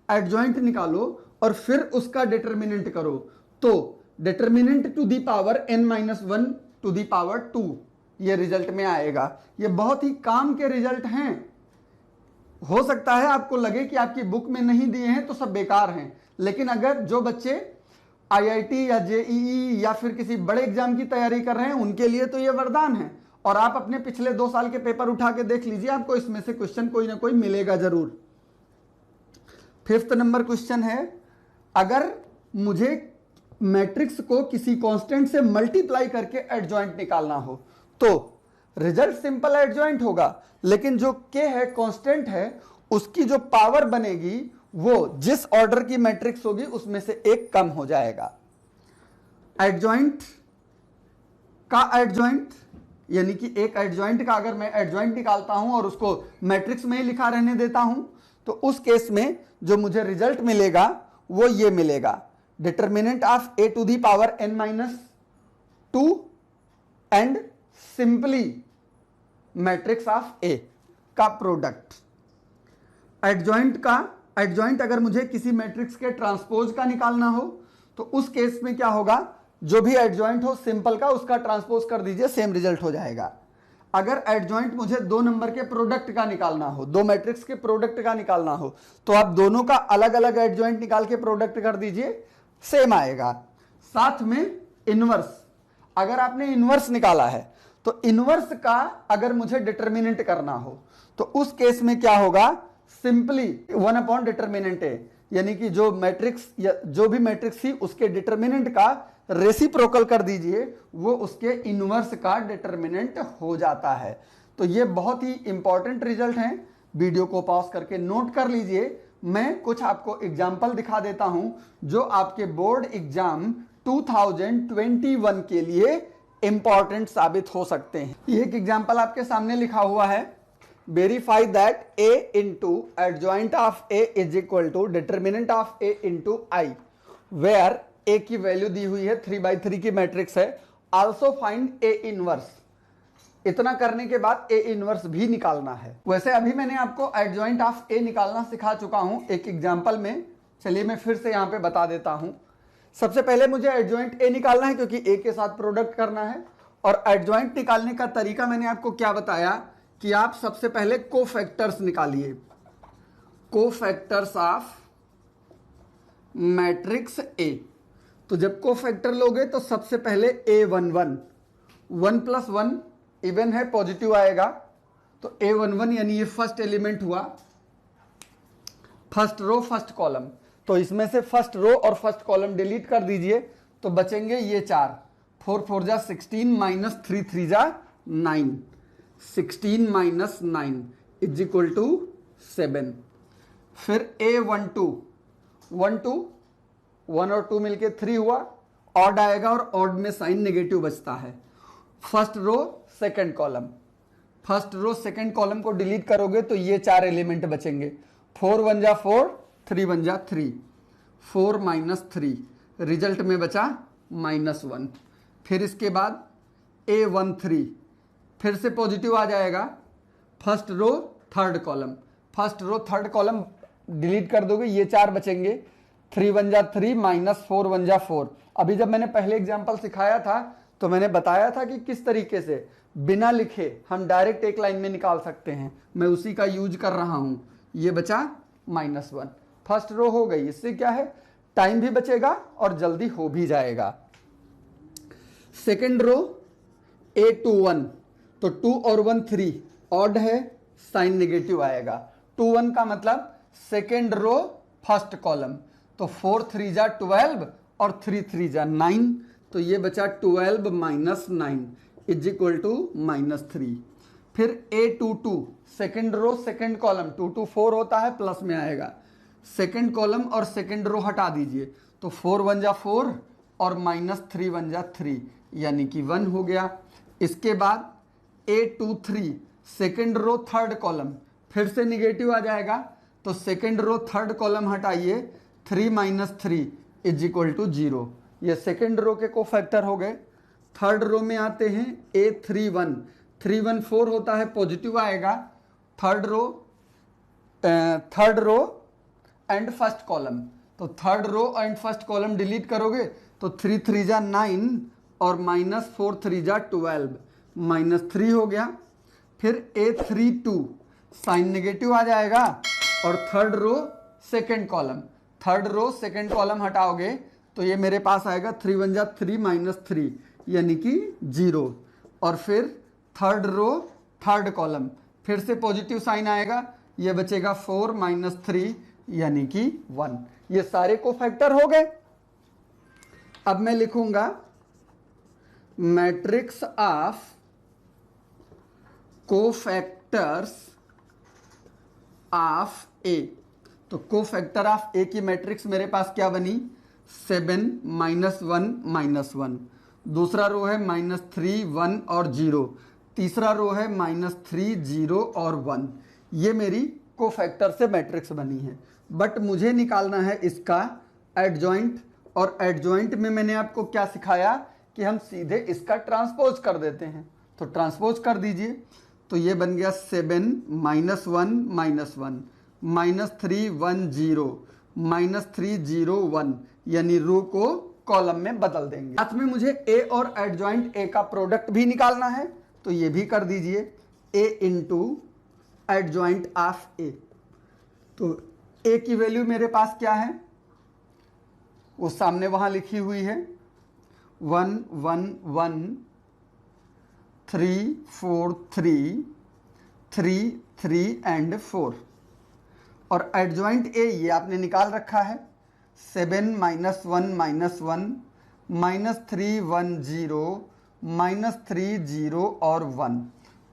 एडजॉइंट निकालो और फिर उसका डिटरमिनेंट करो तो determinant to the power n-1 to the power 2 ये रिजल्ट में आएगा। ये बहुत ही काम के रिजल्ट हैं। हो सकता है आपको लगे कि आपकी बुक में नहीं दिए हैं तो सब बेकार हैं, लेकिन अगर जो बच्चे आईआईटी या जेईई या फिर किसी बड़े एग्जाम की तैयारी कर रहे हैं उनके लिए तो ये वरदान है। और आप अपने पिछले 2 साल के पेपर उठा के देख लीजिए, आपको इसमें से क्वेश्चन कोई ना कोई मिलेगा जरूर। 5th नंबर क्वेश्चन है, अगर मुझे मैट्रिक्स को किसी कांस्टेंट से मल्टीप्लाई करके एडजॉइंट निकालना हो तो रिजल्ट सिंपल एडजॉइंट होगा, लेकिन जो के है कांस्टेंट है उसकी जो पावर बनेगी वो जिस ऑर्डर की मैट्रिक्स होगी उसमें से एक कम हो जाएगा। एडजॉइंट का एडजॉइंट यानी कि एक एडजॉइंट का अगर मैं एडजॉइंट निकालता हूं और उसको मैट्रिक्स में ही लिखा रहने देता हूं तो उस केस में जो मुझे रिजल्ट मिलेगा वो ये मिलेगा, determinant of A to the power n-2 and simply matrix of A का प्रोडक्ट। एडजॉइंट अगर मुझे किसी मैट्रिक्स के ट्रांसपोज का निकालना हो तो उस केस में क्या होगा, जो भी एडजॉइंट हो सिंपल का उसका ट्रांसपोज कर दीजिए, सेम रिजल्ट हो जाएगा। अगर एडजॉइंट मुझे 2 नंबर के प्रोडक्ट का निकालना हो, 2 मैट्रिक्स के प्रोडक्ट का निकालना हो तो आप दोनों का अलग अलग एडजॉइंट निकाल के प्रोडक्ट कर दीजिए, सेम आएगा। साथ में इनवर्स, अगर आपने इनवर्स निकाला है तो इनवर्स का अगर मुझे डिटरमिनेंट करना हो तो उस केस में क्या होगा, सिंपली 1 अपॉन डिटरमिनेंट ए, यानी कि जो मैट्रिक्स या जो भी मैट्रिक्स थी उसके डिटरमिनेंट का रेसिप्रोकल कर दीजिए, वो उसके इनवर्स का डिटरमिनेंट हो जाता है। तो ये बहुत ही इंपॉर्टेंट रिजल्ट हैं, वीडियो को पॉज करके नोट कर लीजिए। मैं कुछ आपको एग्जाम्पल दिखा देता हूं जो आपके बोर्ड एग्जाम 2021 के लिए इंपॉर्टेंट साबित हो सकते हैं। ये एक एग्जाम्पल आपके सामने लिखा हुआ है, verify that a into adjoint of a is equal to determinant of a into I, where a की वैल्यू दी हुई है 3/3 की मैट्रिक्स है। Also find a inverse. इतना करने के बाद a इनवर्स भी निकालना है। वैसे अभी मैंने आपको एडजॉइंट ऑफ a निकालना सिखा चुका हूं एक एग्जाम्पल में, चलिए मैं फिर से यहां पे बता देता हूं। सबसे पहले मुझे एडजॉइंट a निकालना है क्योंकि a के साथ प्रोडक्ट करना है, और एडजॉइंट निकालने का तरीका मैंने आपको क्या बताया कि आप सबसे पहले कोफैक्टर्स निकालिए, कोफैक्टर्स ऑफ मैट्रिक्स A। तो जब कोफैक्टर लोगे तो सबसे पहले A11, 1 + 1 इवन है, पॉजिटिव आएगा, तो A11 यानी ये फर्स्ट एलिमेंट हुआ, फर्स्ट रो फर्स्ट कॉलम। तो इसमें से फर्स्ट रो और फर्स्ट कॉलम डिलीट कर दीजिए तो बचेंगे ये 4, 4 4 जा 16 माइनस 3 3 जा 9, 16 माइनस 9 इज इक्वल टू 7। फिर A12, 1 2, 1 और 2 मिलके 3 हुआ, ऑड आएगा और ऑड में साइन नेगेटिव बचता है। First row second column, first row second column को डिलीट करोगे तो ये 4 एलिमेंट बचेंगे, 4 1 जा 4, 3 1 जा 3, 4 माइनस 3, रिजल्ट में बचा -1। फिर इसके बाद A13 फिर से पॉजिटिव आ जाएगा, first row third column, first row third column delete कर दोगे, ये 4 बचेंगे, 3 1 जा 3 माइनस 4 1 जा 4। अभी जब मैंने पहले एग्जाम्पल सिखाया था तो मैंने बताया था कि किस तरीके से बिना लिखे हम डायरेक्ट एक लाइन में निकाल सकते हैं, मैं उसी का यूज कर रहा हूं। ये बचा -1, फर्स्ट रो हो गई। इससे क्या है, टाइम भी बचेगा और जल्दी हो भी जाएगा। सेकेंड रो A21, तो 2 और 1 3, ऑड है, साइन नेगेटिव आएगा। 2 1 का मतलब सेकेंड रो फर्स्ट कॉलम, तो 4 3 जा 12 और 3 3 जा 9, तो ये बचा 12 माइनस 9 इज इक्वल टू -3। फिर A22 second row second column, 2 2 4 होता है, प्लस में आएगा, सेकेंड कॉलम और सेकेंड रो हटा दीजिए, तो 4 1 जा 4 और -3 1 जा 3 यानी कि 1 हो गया। इसके बाद A23 second row third column, फिर से निगेटिव आ जाएगा, तो सेकेंड रो थर्ड कॉलम हटाइए, 3 माइनस 3 इज इक्वल टू 0। ये सेकेंड रो के कोफैक्टर हो गए। थर्ड रो में आते हैं A31, 3 1 4 होता है, पॉजिटिव आएगा, third row and first column, तो third row and first column delete करोगे तो 3 3 जा 9 और -4 3 जा 12, -3 हो गया। फिर A32 साइन नेगेटिव आ जाएगा और third row second column, third row second column हटाओगे तो ये मेरे पास आएगा 3 1 जा 3 -3 यानी कि 0। और फिर थर्ड रो थर्ड कॉलम, फिर से पॉजिटिव साइन आएगा, ये बचेगा 4 - 3 यानी कि 1। ये सारे कोफैक्टर हो गए। अब मैं लिखूंगा matrix of cofactors of A। तो कोफैक्टर ऑफ A की मैट्रिक्स मेरे पास क्या बनी, 7 -1 -1, दूसरा रो है -3 1 और 0, तीसरा रो है -3 0 और 1। ये मेरी कोफैक्टर से मैट्रिक्स बनी है। बट मुझे निकालना है इसका एडजॉइंट, और एडजॉइंट में मैंने आपको क्या सिखाया कि हम सीधे इसका ट्रांसपोज कर देते हैं, तो ट्रांसपोज कर दीजिए। तो ये बन गया 7 -1 -1 -3 1 0 -3 0 1, यानी रो को कॉलम में बदल देंगे। साथ में मुझे A और एडजॉइंट A का प्रोडक्ट भी निकालना है, तो ये भी कर दीजिए, A into adjoint of A। तो A की वैल्यू मेरे पास क्या है, वो सामने वहां लिखी हुई है, 1 1 1 3 4 3 3 3 एंड 4। और एडजॉइंट A ये आपने निकाल रखा है, 7 -1 -1 -3 1 0 -3 0 और 1।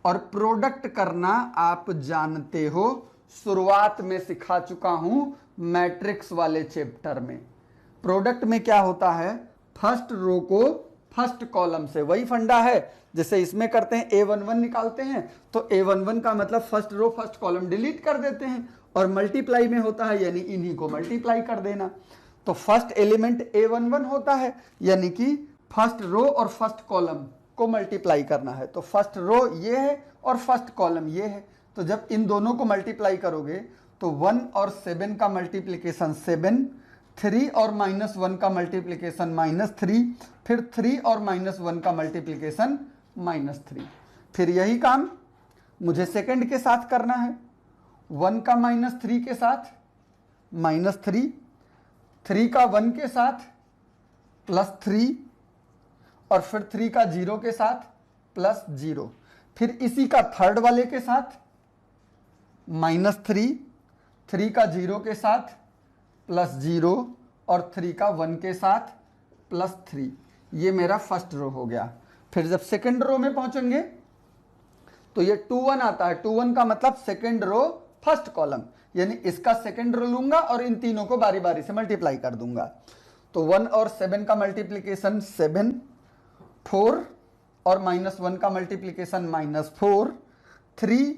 और प्रोडक्ट करना आप जानते हो, शुरुआत में सिखा चुका हूं मैट्रिक्स वाले चैप्टर में। प्रोडक्ट में क्या होता है, फर्स्ट रो को फर्स्ट कॉलम से, वही फंडा है जैसे इसमें करते हैं A11 निकालते हैं तो A11 का मतलब first row first column delete कर देते हैं, और मल्टीप्लाई में होता है यानी इन्हीं को मल्टीप्लाई कर देना। तो फर्स्ट एलिमेंट A11 होता है यानी कि फर्स्ट रो और फर्स्ट कॉलम को मल्टीप्लाई करना है। तो फर्स्ट रो ये है और फर्स्ट कॉलम ये है, तो जब इन दोनों को मल्टीप्लाई करोगे तो 1 और 7 का मल्टीप्लिकेशन 7, 3 और -1 का मल्टीप्लिकेशन -3, फिर 3 और -1 का मल्टीप्लिकेशन -3। फिर यही काम मुझे सेकंड के साथ करना है, 1 का -3 के साथ -3, 3 का 1 के साथ +3, और फिर 3 का 0 के साथ +0। फिर इसी का थर्ड वाले के साथ -3, 3 का 0 के साथ +0, और 3 का 1 के साथ +3। ये मेरा फर्स्ट रो हो गया। फिर जब सेकंड रो में पहुंचेंगे तो ये 2 1 आता है। 2 1 का मतलब सेकंड रो फर्स्ट कॉलम, यानी इसका सेकंड रो लूंगा और इन तीनों को बारी बारी से मल्टीप्लाई कर दूंगा। तो 1 और 7 का मल्टीप्लिकेशन 7, 4 और -1 का मल्टीप्लिकेशन -4, 3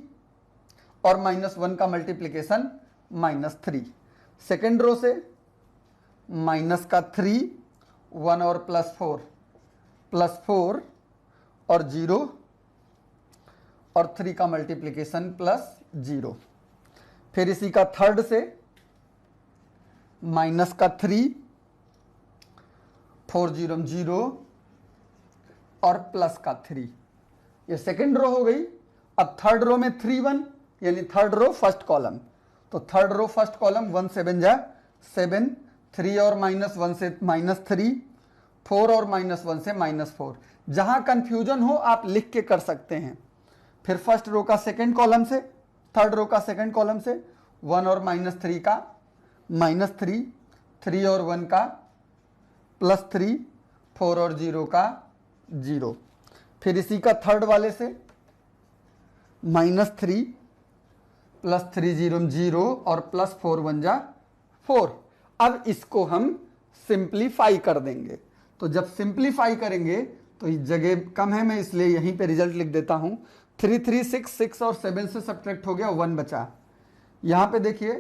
और -1 का मल्टीप्लिकेशन -3। सेकेंड रो से माइनस का 3, 1 और +4 और 0 और 3 का मल्टीप्लिकेशन +0। फिर इसी का थर्ड से माइनस का 3, 4 0 0 और प्लस का 3। ये सेकेंड रो हो गई। अब थर्ड रो में 3 1 यानी थर्ड रो फर्स्ट कॉलम, तो थर्ड रो फर्स्ट कॉलम 1 7 जा 7, 3 और -1 से -3, 4 और -1 से -4। जहां कंफ्यूजन हो आप लिख के कर सकते हैं। फिर फर्स्ट रो का सेकंड कॉलम से, थर्ड रो का सेकंड कॉलम से 1 और -3 का -3, 3 और 1 का +3, 4 और 0 का 0। फिर इसी का थर्ड वाले से -3, +3 0 0 और +4 1 जा 4। अब इसको हम सिंप्लीफाई कर देंगे। तो जब सिंप्लीफाई करेंगे तो ये जगह कम है, मैं इसलिए यहीं पे रिजल्ट लिख देता हूं। 3 3 6 6 और 7 से सब्ट्रैक्ट हो गया, 1 बचा। यहां पे देखिए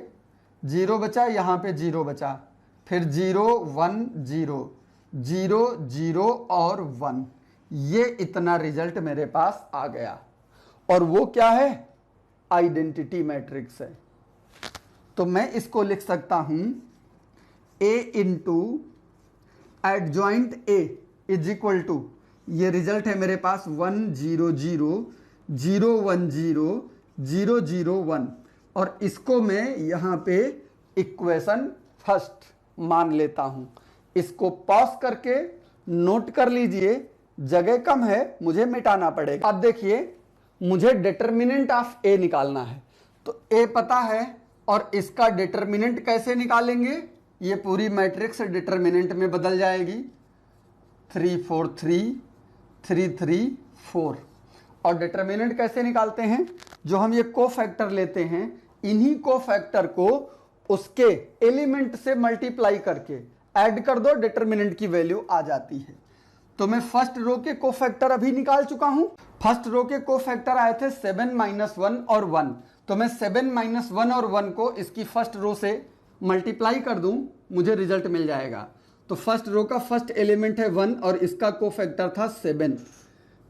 0 बचा, यहां पे 0 बचा, फिर 0 1 0 0 0 और 1। ये इतना रिजल्ट मेरे पास आ गया। और वो क्या है, आइडेंटिटी मैट्रिक्स है। तो मैं इसको लिख सकता हूं A into adjoint A is equal to, ये रिजल्ट है मेरे पास 1 0 0 0 1 0 0 0 1, और इसको मैं यहां पे इक्वेशन फर्स्ट मान लेता हूं। इसको पॉज करके नोट कर लीजिए, जगह कम है मुझे मिटाना पड़ेगा। अब देखिए मुझे डिटर्मिनेंट ऑफ A निकालना है, तो A पता है, और इसका डिटर्मिनेंट कैसे निकालेंगे, ये पूरी मैट्रिक्स डिटर्मिनेंट में बदल जाएगी। 3 4 3 3 3 4। और डिटर्मिनेंट कैसे निकालते हैं, जो हम ये कोफैक्टर लेते हैं, इन्हीं कोफैक्टर को उसके एलिमेंट से मल्टीप्लाई करके ऐड कर दो, डिटर्मिनेंट की वैल्यू आ जाती है। तो मैं फर्स्ट रो के कोफैक्टर अभी निकाल चुका हूं। फर्स्ट रो के कोफैक्टर आए थे 7 -1 और 1, तो मैं 7 -1 और 1 को इसकी फर्स्ट रो से मल्टीप्लाई कर दूं, मुझे रिजल्ट मिल जाएगा। तो फर्स्ट रो का फर्स्ट एलिमेंट है 1 और इसका कोफैक्टर था 7,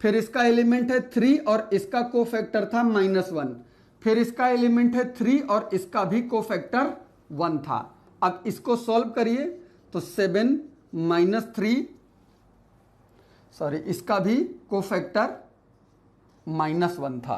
फिर इसका एलिमेंट है 3 और इसका कोफैक्टर था -1, फिर इसका एलिमेंट है 3 और इसका भी कोफैक्टर 1 था। अब इसको सॉल्व करिए तो 7 -3, सॉरी इसका भी कोफैक्टर -1 था,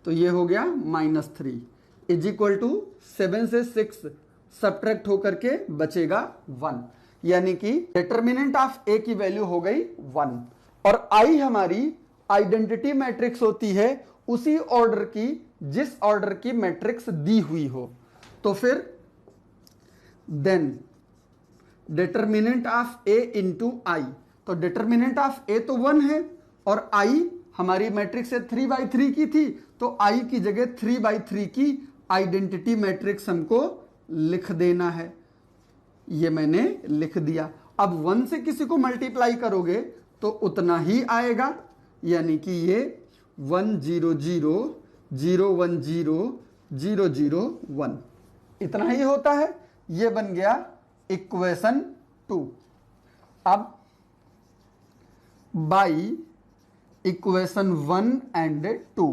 तो ये हो गया -3 इज इक्वल टू 7 से 6 सब्ट्रैक्ट होकर के बचेगा 1, यानी कि डिटर्मिनेंट ऑफ A की वैल्यू हो गई 1। और I हमारी आइडेंटिटी मैट्रिक्स होती है उसी ऑर्डर की जिस ऑर्डर की मैट्रिक्स दी हुई हो। तो फिर then determinant of A into I, तो डिटर्मिनेंट ऑफ A तो 1 है और I हमारी मैट्रिक्स से 3/3 की थी, तो I की जगह 3/3 की आइडेंटिटी मैट्रिक्स हमको लिख देना है। ये मैंने लिख दिया। अब 1 से किसी को मल्टीप्लाई करोगे तो उतना ही आएगा, यानी कि ये 1 0 0 0 1 0 0 0 1 इतना ही होता है। ये बन गया इक्वेशन 2। अब बाई इक्वेशन 1 एंड 2,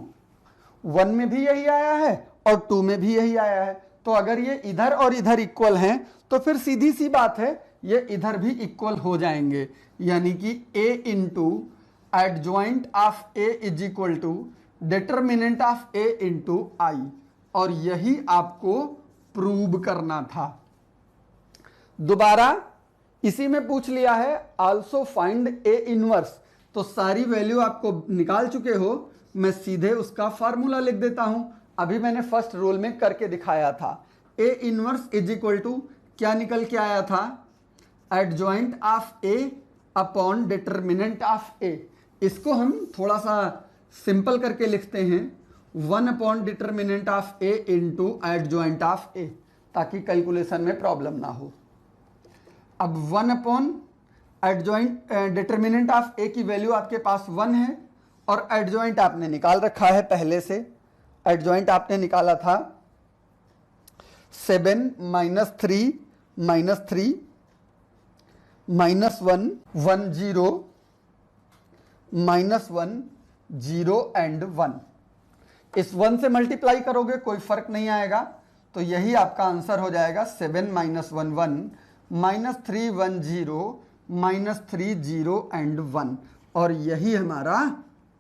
1 में भी यही आया है और 2 में भी यही आया है, तो अगर ये इधर और इधर इक्वल हैं तो फिर सीधी सी बात है ये इधर भी इक्वल हो जाएंगे, यानी कि a into adjoint of a is equal to determinant of a into I, और यही आपको प्रूव करना था। दोबारा इसी में पूछ लिया है आल्सो फाइंड a इनवर्स, तो सारी वैल्यू आपको निकाल चुके हो, मैं सीधे उसका फार्मूला लिख देता हूं। अभी मैंने फर्स्ट रूल में करके दिखाया था। a inverse is equal to क्या निकल के आया था, adjoint of a upon determinant of a। इसको हम थोड़ा सा सिंपल करके लिखते हैं 1 upon determinant of a into adjoint of a, ताकि कैलकुलेशन में प्रॉब्लम ना हो। अब 1 upon adjoint determinant of a की वैल्यू आपके पास 1 है और एडजॉइंट आपने निकाल रखा है पहले से। एडजॉइंट आपने निकाला था 7 -3 -3 -1 1 0 -1 0 एंड 1। इस 1 से मल्टीप्लाई करोगे कोई फर्क नहीं आएगा, तो यही आपका आंसर हो जाएगा 7 -1 1 -3 1 0 -3 0 एंड 1, और यही हमारा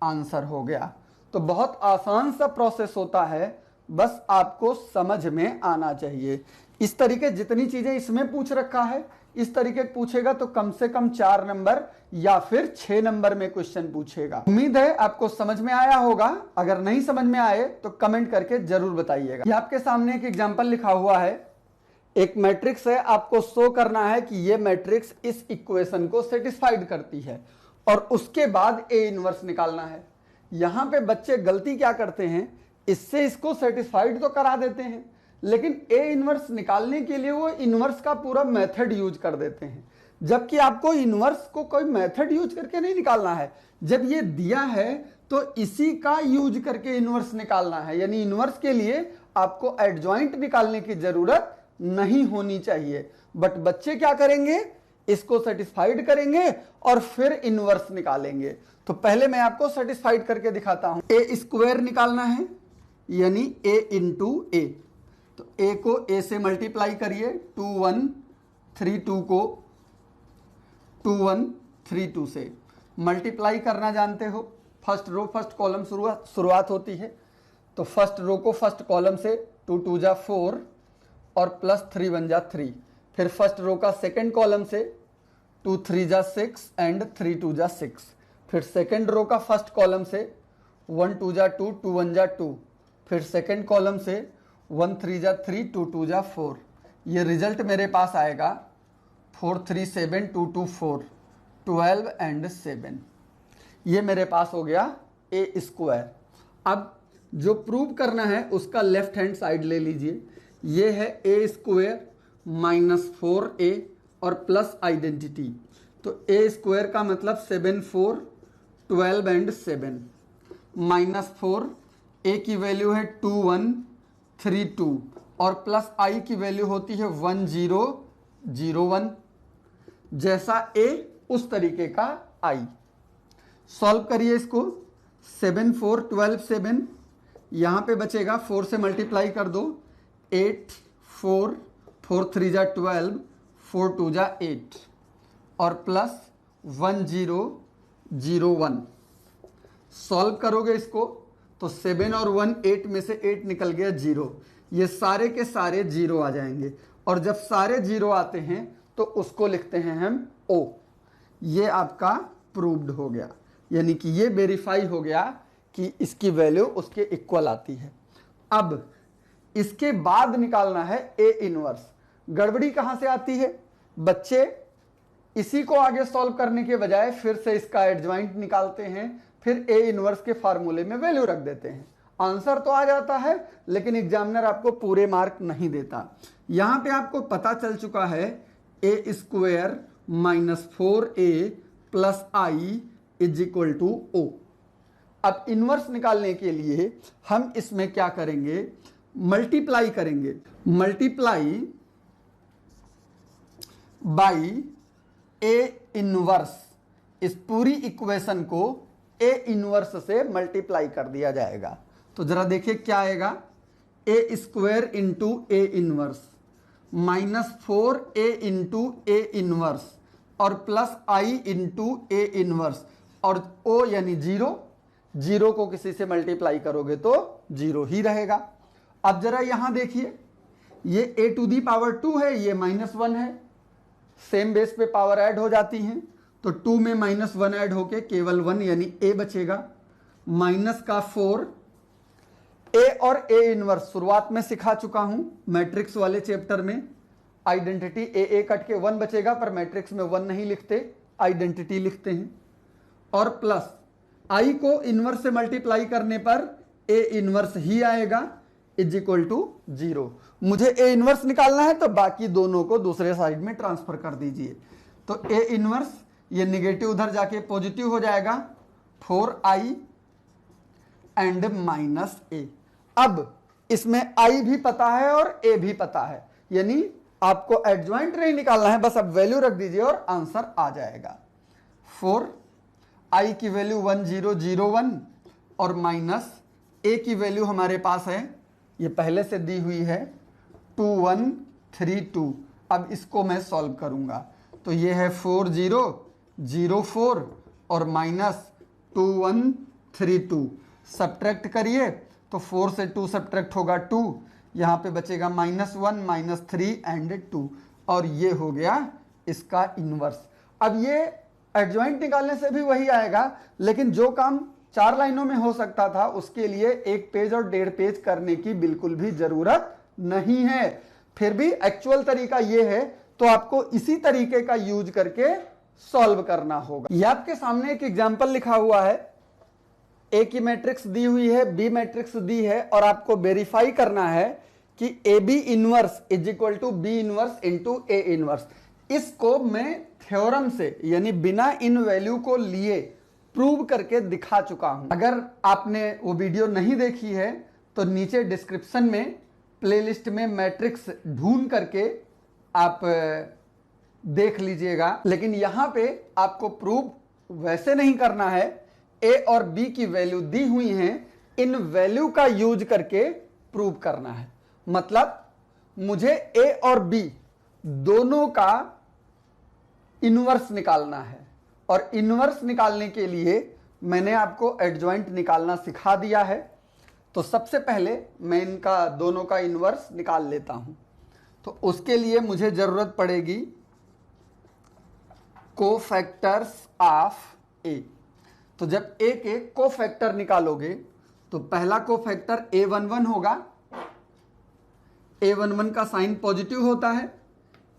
आंसर हो गया। तो बहुत आसान सा प्रोसेस होता है, बस आपको समझ में आना चाहिए। इस तरीके जितनी चीजें इसमें पूछ रखा है इस तरीके पूछेगा तो कम से कम 4 नंबर या फिर 6 नंबर में क्वेश्चन पूछेगा। उम्मीद है आपको समझ में आया होगा। अगर नहीं समझ में आए तो कमेंट करके जरूर बताइएगा। ये आपके सामने एक एग्जांपल लिखा हुआ है, एक मैट्रिक्स है, आपको शो करना है कि ये मैट्रिक्स इस इक्वेशन को सेटिस्फाइड करती है और उसके बाद ए इनवर्स निकालना है। यहां पे बच्चे गलती क्या करते हैं, इससे इसको सेटिस्फाइड तो करा देते हैं, लेकिन ए इनवर्स निकालने के लिए वो इनवर्स का पूरा मेथड यूज कर देते हैं, जबकि आपको इनवर्स को कोई मेथड यूज करके नहीं निकालना है। जब ये दिया है तो इसी का यूज करके इनवर्स निकालना है, यानी इनवर्स के लिए आपको एडजॉइंट निकालने की जरूरत नहीं होनी चाहिए। बट बच्चे क्या करेंगे, इसको सेटिस्फाइड करेंगे और फिर इनवर्स निकालेंगे। तो पहले मैं आपको सेटिस्फाइड करके दिखाता हूं। ए स्क्वायर निकालना है, यानी ए इंटू ए, तो ए को ए से मल्टीप्लाई करिए, 2 1 3 2 को 2 1 3 2 से मल्टीप्लाई करना जानते हो। फर्स्ट रो फर्स्ट कॉलम शुरुआत होती है, तो फर्स्ट रो को फर्स्ट कॉलम से 2 2 जा 4 और प्लस 3 1 जा 3, फिर फर्स्ट रो का सेकेंड कॉलम से 2 3 जा 6 एंड 3 2 जा 6, फिर सेकेंड रो का फर्स्ट कॉलम से 1 2 जा 2 2 1 जा 2, फिर सेकेंड कॉलम से 1 3 जा 3 2 2 जा 4। ये रिजल्ट मेरे पास आएगा 4 3 7 2 2 4 12 एंड 7। ये मेरे पास हो गया ए स्क्वायर। अब जो प्रूव करना है उसका लेफ्ट हैंड साइड ले लीजिए। ये है ए स्क्वायर -4a और प्लस आइडेंटिटी, तो ए स्क्वायर का मतलब 7 4 12 एंड 7 -4, ए की वैल्यू है 2 1 3 2 और प्लस आई की वैल्यू होती है 1 0 0 1। जैसा ए उस तरीके का आई। सॉल्व करिए इसको, 7 4 12 7, यहां पे बचेगा 4 से मल्टीप्लाई कर दो, 8 4 4 3 जा 12 4 2 जा 8 और प्लस 1 0 0 1। सॉल्व करोगे इसको तो 7 और 1 8 में से 8 निकल गया 0, ये सारे के सारे 0 आ जाएंगे, और जब सारे 0 आते हैं तो उसको लिखते हैं हम O। ये आपका प्रूव्ड हो गया, यानी कि ये वेरीफाई हो गया कि इसकी वैल्यू उसके इक्वल आती है। अब इसके बाद निकालना है ए इनवर्स। गड़बड़ी कहां से आती है, बच्चे इसी को आगे सॉल्व करने के बजाय फिर से इसका एडजॉइंट निकालते हैं, फिर ए इनवर्स के फार्मूले में वैल्यू रख देते हैं। आंसर तो आ जाता है लेकिन एग्जामिनर आपको पूरे मार्क नहीं देता। यहां पे आपको पता चल चुका है A square minus 4a plus I is equal to O. अब इनवर्स निकालने के लिए हम इसमें क्या करेंगे, मल्टीप्लाई करेंगे, मल्टीप्लाई बाई ए इनवर्स। इस पूरी इक्वेशन को ए इनवर्स से मल्टीप्लाई कर दिया जाएगा। तो जरा देखिए क्या आएगा, A square into A inverse minus 4a into A inverse और plus I into A inverse और ओ यानी जीरो, जीरो को किसी से मल्टीप्लाई करोगे तो जीरो ही रहेगा। अब जरा यहां देखिए, ये a टू दी पावर 2 है, ये -1 है, सेम बेस पे पावर ऐड हो जाती हैं, तो 2 में -1 ऐड होके केवल 1 यानी a बचेगा। माइनस का 4, a और a इनवर्स शुरुआत में सिखा चुका हूं मैट्रिक्स वाले चैप्टर में। आइडेंटिटी a कट के 1 बचेगा, पर मैट्रिक्स में 1 नहीं लिखते, आइडेंटिटी लिखते हैं। और प्लस i को इनवर्स से मल्टीप्लाई करने पर a इनवर्स ही आएगा इज इक्वल टू 0। मुझे a इनवर्स निकालना है तो बाकी दोनों को दूसरे साइड में ट्रांसफर कर दीजिए। तो a इनवर्स ये निगेटिव उधर जाके पॉजिटिव हो जाएगा, 4i एंड माइनस a। अब इसमें i भी पता है और a भी पता है, यानी आपको एडजॉइंट नहीं निकालना है, बस अब वैल्यू रख दीजिए और आंसर आ जाएगा। 4 i की वैल्यू 1001 और माइनस a की वैल्यू हमारे पास है, ये पहले से दी हुई है 2132। अब इसको मैं सॉल्व करूंगा तो ये है 4004 और माइनस 2132। सब्ट्रैक्ट करिए तो 4 से 2 सब्ट्रैक्ट होगा 2, यहाँ पे बचेगा -1 -3 एंड 2 और ये हो गया इसका इनवर्स। अब ये एडजॉइंट निकालने से भी वही आएगा, लेकिन जो काम 4 लाइनों में हो सकता था उसके लिए 1 पेज और 1.5 पेज करने की बिल्कुल भी जरूरत नहीं है। फिर भी एक्चुअल तरीका यह है तो आपको इसी तरीके का यूज करके सॉल्व करना होगा। यह आपके सामने एक एग्जांपल लिखा हुआ है, ए की मैट्रिक्स दी हुई है, बी मैट्रिक्स दी है और आपको वेरीफाई करना है कि A B inverse is equal to B inverse into A inverse. इसको मैं थ्योरम से यानी बिना इन वैल्यू को लिए प्रूव करके दिखा चुका हूं। अगर आपने वो वीडियो नहीं देखी है तो नीचे डिस्क्रिप्शन में प्लेलिस्ट में मैट्रिक्स ढूंढ करके आप देख लीजिएगा। लेकिन यहां पे आपको प्रूव वैसे नहीं करना है, ए और बी की वैल्यू दी हुई हैं, इन वैल्यू का यूज करके प्रूव करना है। मतलब मुझे ए और बी दोनों का इनवर्स निकालना है और इनवर्स निकालने के लिए मैंने आपको एडजॉइंट निकालना सिखा दिया है। तो सबसे पहले मैं इनका दोनों का इनवर्स निकाल लेता हूं। तो उसके लिए मुझे जरूरत पड़ेगी कोफैक्टर्स ऑफ ए। तो जब ए के कोफैक्टर निकालोगे तो पहला कोफैक्टर A11 होगा। A11 का साइन पॉजिटिव होता है,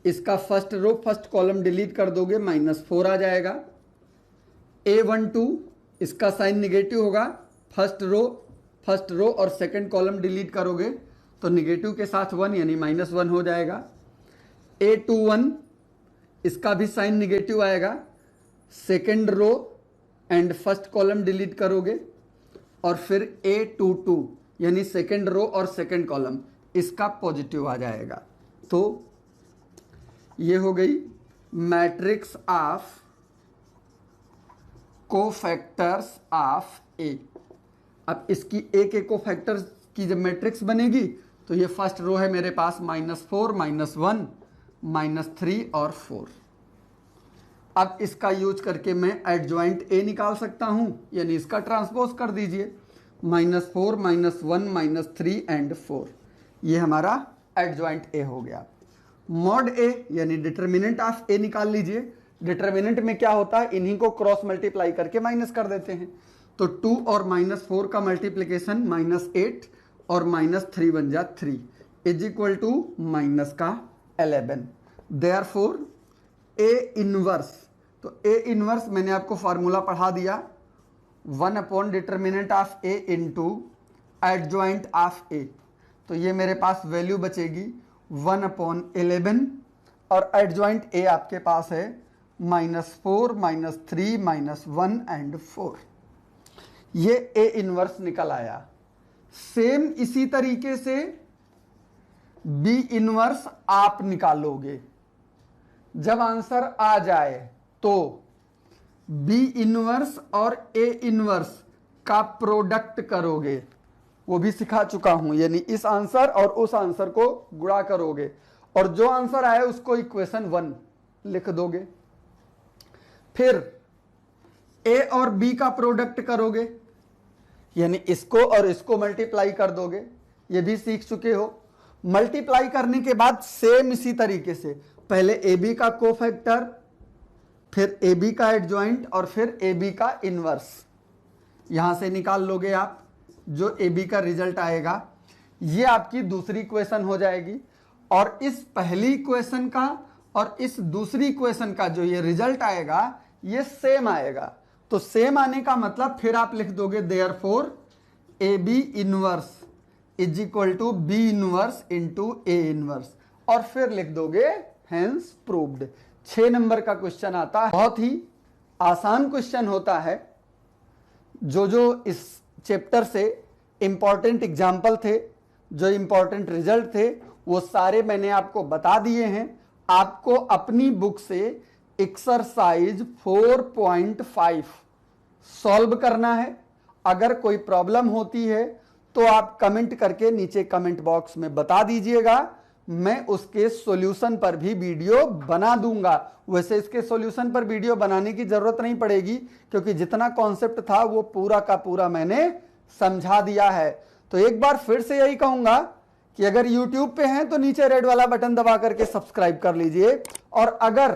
इसका first row first column delete कर दोगे -4 आ जाएगा। A12 इसका साइन निगेटिव होगा, फर्स्ट रो और सेकंड कॉलम डिलीट करोगे तो निगेटिव के साथ 1 यानी -1 हो जाएगा। A21 इसका भी साइन निगेटिव आएगा, second row and first column delete करोगे और फिर A22 यानी सेकंड रो और सेकंड कॉलम इसका पॉजिटिव आ जाएगा। तो ये हो गई matrix of cofactors of A. अब इसकी ए के कोफैक्टर्स की जब मैट्रिक्स बनेगी तो ये फर्स्ट रो है मेरे पास -4 -1 -3 और 4। अब इसका यूज करके मैं एडजॉइंट ए निकाल सकता हूं, यानी इसका ट्रांसपोज कर दीजिए -4 -1 -3 एंड 4। ये हमारा एडजॉइंट ए हो गया। मॉड ए यानी डिटर्मिनेंट ऑफ ए निकाल लीजिए। डिटर्मिनेंट में क्या होता है, इन्हीं को क्रॉस मल्टीप्लाई करके माइनस कर देते हैं। तो 2 और -4 का मल्टीप्लीकेशन -8 और -3 बन जा 3 इज इक्वल टू माइनस का 11। देयरफॉर ए इनवर्स, तो ए इनवर्स मैंने आपको फार्मूला पढ़ा दिया, 1 upon determinant of A into adjoint of A, तो ये मेरे पास वैल्यू बचेगी 1/11 और एडजॉइंट ए आपके पास है -4 -3 -1 एंड 4। ये ए इनवर्स निकल आया। सेम इसी तरीके से बी इनवर्स आप निकालोगे। जब आंसर आ जाए तो बी इनवर्स और ए इनवर्स का प्रोडक्ट करोगे, वो भी सिखा चुका हूं, यानी इस आंसर और उस आंसर को गुणा करोगे और जो आंसर आए उसको इक्वेशन 1 लिख दोगे। फिर ए और बी का प्रोडक्ट करोगे, यानी इसको और इसको मल्टीप्लाई कर दोगे, ये भी सीख चुके हो। मल्टीप्लाई करने के बाद सेम इसी तरीके से पहले ए बी का कोफैक्टर, फिर ए बी का एडजॉइंट और फिर ए बी का इनवर्स, यहां से निकाल लोगे आप। जो ए बी का रिजल्ट आएगा ये आपकी दूसरी इक्वेशन हो जाएगी और इस पहली इक्वेशन का और इस दूसरी इक्वेशन का जो ये रिजल्ट आएगा ये सेम आएगा। तो सेम आने का मतलब फिर आप लिख दोगे therefore A B inverse is equal to B inverse into A inverse और फिर लिख दोगे हेंस प्रूव्ड। 6 नंबर का क्वेश्चन आता है, बहुत ही आसान क्वेश्चन होता है। जो इस चैप्टर से इंपॉर्टेंट एग्जाम्पल थे, जो इंपॉर्टेंट रिजल्ट थे, वो सारे मैंने आपको बता दिए हैं। आपको अपनी बुक से एक्सरसाइज 4.5 सॉल्व करना है। अगर कोई प्रॉब्लम होती है तो आप कमेंट करके नीचे कमेंट बॉक्स में बता दीजिएगा, मैं उसके सॉल्यूशन पर भी वीडियो बना दूंगा। वैसे इसके सॉल्यूशन पर वीडियो बनाने की जरूरत नहीं पड़ेगी क्योंकि जितना कॉन्सेप्ट था वो पूरा का पूरा मैंने समझा दिया है। तो एक बार फिर से यही कहूंगा कि अगर YouTube पे हैं तो नीचे रेड वाला बटन दबा करके सब्सक्राइब कर लीजिए और अगर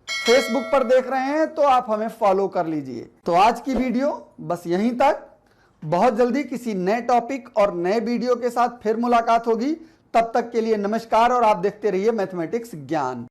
फेसबुक पर देख रहे हैं तो आप हमें फॉलो कर लीजिए। तो आज की वीडियो बस यहीं तक। बहुत जल्दी किसी नए टॉपिक और नए वीडियो के साथ फिर मुलाकात होगी। तब तक के लिए नमस्कार और आप देखते रहिए मैथमेटिक्स ज्ञान।